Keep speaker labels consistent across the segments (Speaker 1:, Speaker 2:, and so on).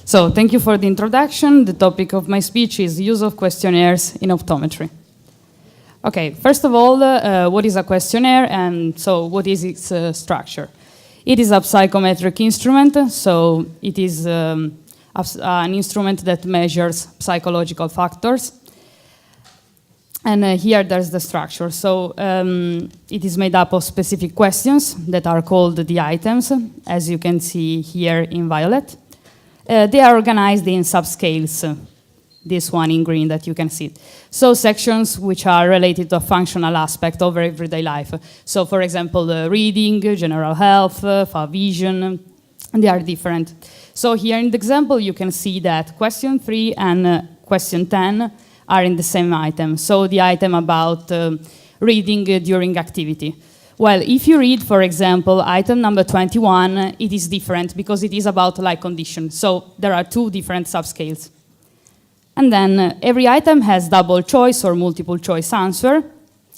Speaker 1: So thank you for the introduction. The topic of my speech is use of questionnaires in optometry. Okay, first of all, what is a questionnaire, and so what is its structure? It is a psychometric instrument, so it is an instrument that measures psychological factors. And here there's the structure. So it is made up of specific questions that are called the items, as you can see here in violet. They are organized in subscales, this one in green that you can see. So sections which are related to a functional aspect of everyday life. So for example, reading, general health, far vision, they are different. So here in the example, you can see that question 3 and question 10 are in the same item. So the item about reading during activity. Well, if you read, for example, item number 21, it is different because it is about like condition. So there are 2 different subscales. And then every item has double choice or multiple choice answer.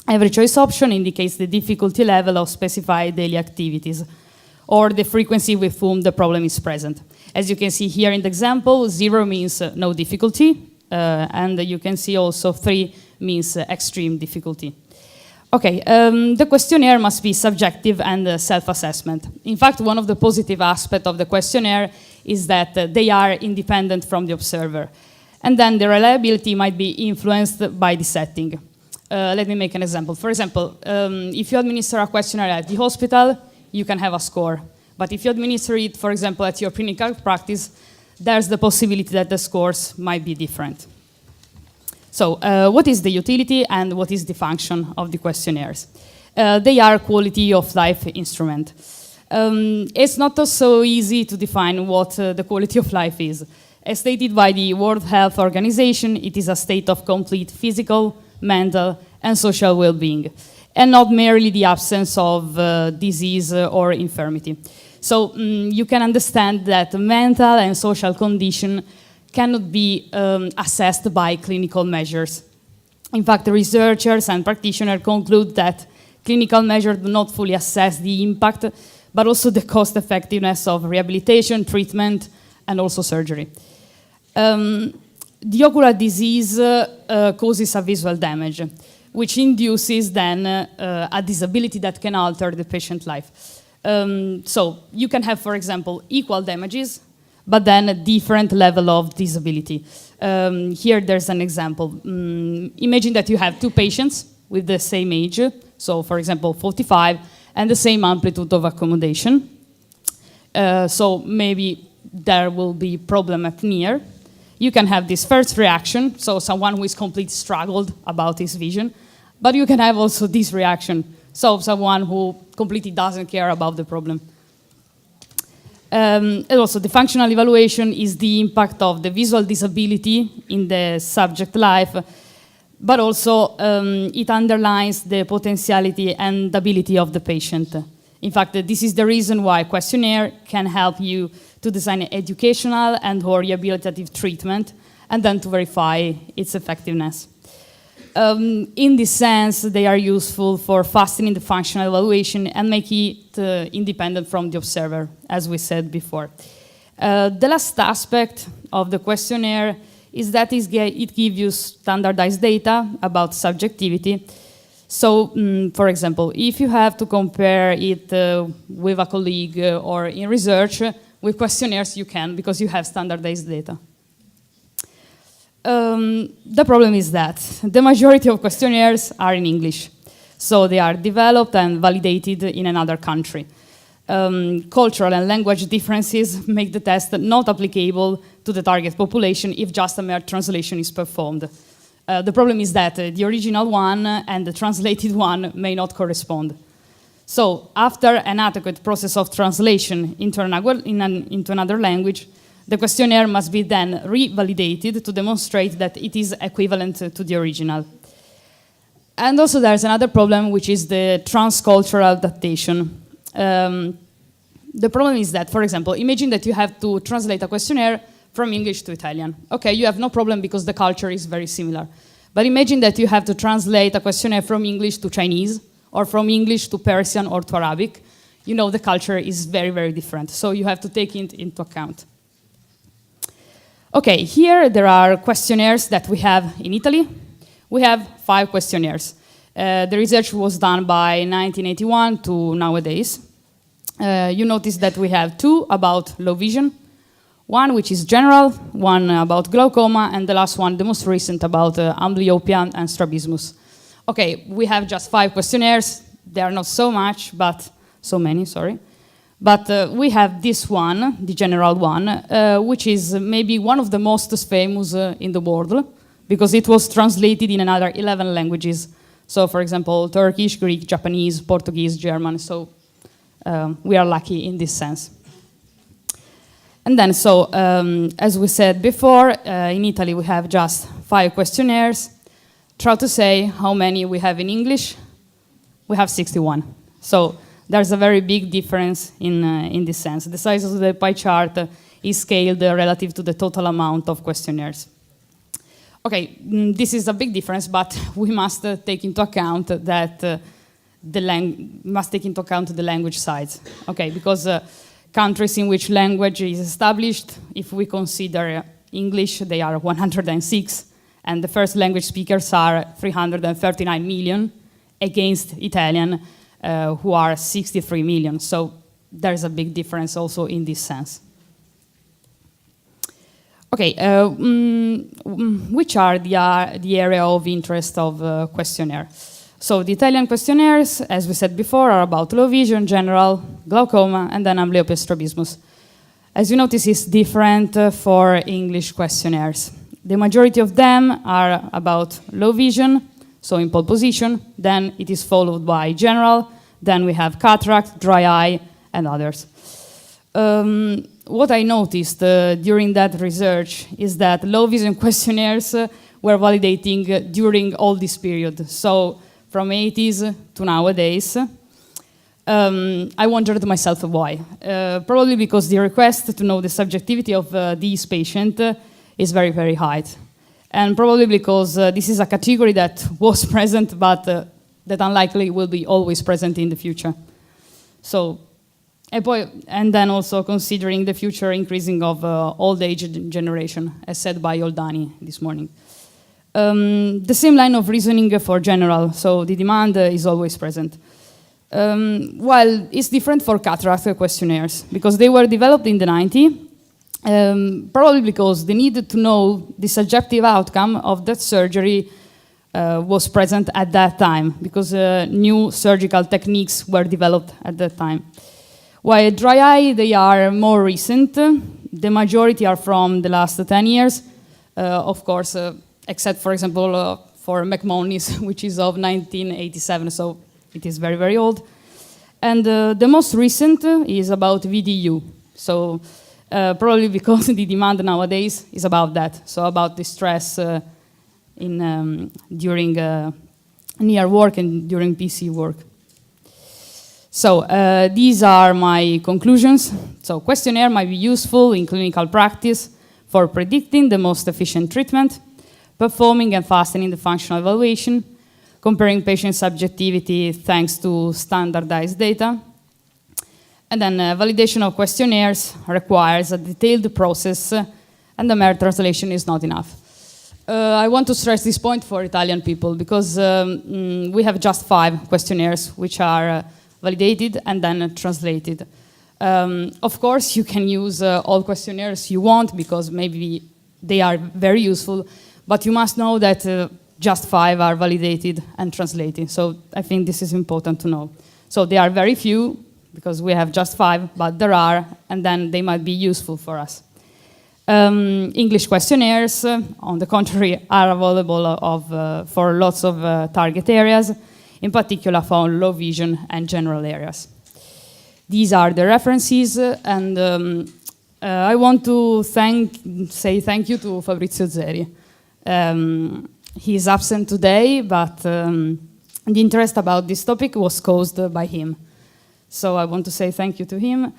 Speaker 1: Every choice option indicates the difficulty level of specified daily activities or the frequency with whom the problem is present. As you can see here in the example, 0 means no difficulty, and you can see also 3 means extreme difficulty. Okay, the questionnaire must be subjective and self-assessment. In fact, one of the positive aspects of the questionnaire is that they are independent from the observer. And then the reliability might be influenced by the setting. Let me make an example. For example, if you administer a questionnaire at the hospital, you can have a score. But if you administer it, for example, at your clinical practice, there's the possibility that the scores might be different. So what is the utility and what is the function of the questionnaires? They are quality of life instrument. It's not so easy to define what the quality of life is. As stated by the World Health Organization, it is a state of complete physical, mental, and social well-being, and not merely the absence of disease or infirmity. So you can understand that mental and social condition cannot be assessed by clinical measures. In fact, the researchers and practitioners conclude that clinical measures do not fully assess the impact, but also the cost effectiveness of rehabilitation, treatment, and also surgery. The ocular disease causes a visual damage, which induces then a disability that can alter the patient's life. So you can have, for example, equal damages, but then a different level of disability. Here there's an example. Imagine that you have 2 patients with the same age, so for example 45, and the same amplitude of accommodation. So maybe there will be problem at near. You can have this first reaction, so someone who is completely struggled about his vision, but you can have also this reaction, so someone who completely doesn't care about the problem. And also the functional evaluation is the impact of the visual disability in the subject life, but also it underlines the potentiality and ability of the patient. In fact, this is the reason why questionnaire can help you to design educational and or rehabilitative treatment and then to verify its effectiveness. In this sense, they are useful for fastening the functional evaluation and make it independent from the observer, as we said before. The last aspect of the questionnaire is that it gives you standardized data about subjectivity. So, for example, if you have to compare it with a colleague or in research, with questionnaires you can, because you have standardized data. The problem is that the majority of questionnaires are in English, so they are developed and validated in another country. Cultural and language differences make the test not applicable to the target population if just a mere translation is performed. The problem is that the original one and the translated one may not correspond. So after an adequate process of translation into another language, the questionnaire must be then revalidated to demonstrate that it is equivalent to the original. And also there's another problem, which is the transcultural adaptation. The problem is that, for example, imagine that you have to translate a questionnaire from English to Italian. Okay, you have no problem because the culture is very similar. But imagine that you have to translate a questionnaire from English to Chinese, or from English to Persian or to Arabic. You know, the culture is very, very different. So you have to take it into account. Okay, here there are questionnaires that we have in Italy. We have 5 questionnaires. The research was done by 1981 to nowadays. You notice that we have 2 about low vision, one which is general, one about glaucoma, and the last one, the most recent, about amblyopia and strabismus. Okay, we have just 5 questionnaires. They are not so many, sorry. But we have this one, the general one, which is maybe one of the most famous in the world, because it was translated in another 11 languages. So, for example, Turkish, Greek, Japanese, Portuguese, German. So we are lucky in this sense. And then, so, as we said before, in Italy we have just 5 questionnaires. Try to say how many we have in English. We have 61. So there's a very big difference in this sense. The size of the pie chart is scaled relative to the total amount of questionnaires. Okay, this is a big difference, but we must take into account that the language sides. Okay, because countries in which language is established, if we consider English, they are 106, and the first language speakers are 339 million against Italian, who are 63 million. So there's a big difference also in this sense. Okay, which are the area of interest of questionnaire? So the Italian questionnaires, as we said before, are about low vision, general, glaucoma, and then amblyopia strabismus. As you notice, it's different for English questionnaires. The majority of them are about low vision, so in pole position, then it is followed by general, then we have cataract, dry eye, and others. What I noticed during that research is that low vision questionnaires were validating during all this period, so from 80s to nowadays. I wondered myself why. Probably because the request to know the subjectivity of these patients is very, very high. And probably because this is a category that was present, but that unlikely will be always present in the future. So, and then also considering the future increasing of old age generation, as said by Oldani this morning. The same line of reasoning for general, so the demand is always present. While it's different for cataract questionnaires, because they were developed in the 90s, probably because the need to know the subjective outcome of that surgery was present at that time, because new surgical techniques were developed at that time. While dry eye, they are more recent. The majority are from the last 10 years, of course, except, for example, for McMonnies, which is of 1987, so it is very, very old. And the most recent is about VDU. So probably because the demand nowadays is about that, so about the stress during near work and during PC work. So these are my conclusions. So questionnaire might be useful in clinical practice for predicting the most efficient treatment, performing and fastening the functional evaluation, comparing patient subjectivity thanks to standardized data. And then validation of questionnaires requires a detailed process, and the mere translation is not enough. I want to stress this point for Italian people, because we have just 5 questionnaires which are validated and then translated. Of course, you can use all questionnaires you want, because maybe they are very useful, but you must know that just 5 are validated and translated. So I think this is important to know. So they are very few, because we have just 5, but there are, and then they might be useful for us. English questionnaires, on the contrary, are available for lots of target areas, in particular for low vision and general areas. These are the references, and I want to say thank you to Fabrizio Zeri. He is absent today, but the interest about this topic was caused by him. So I want to say thank you to him.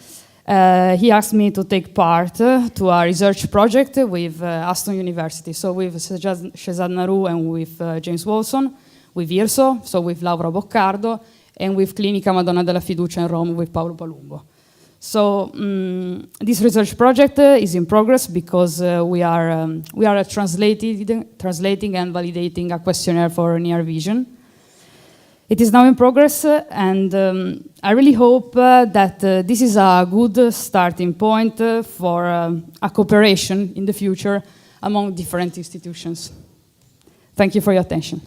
Speaker 1: He asked me to take part to a research project with Aston University, so with Shehzad Naru and with James Wilson, with IRSO, so with Laura Boccardo, and with Clinica Madonna della Fiducia in Rome with Paolo Palumbo. So this research project is in progress because we are translating and validating a questionnaire for near vision. It is now in progress, and I really hope that this is a good starting point for a cooperation in the future among different institutions. Thank you for your attention.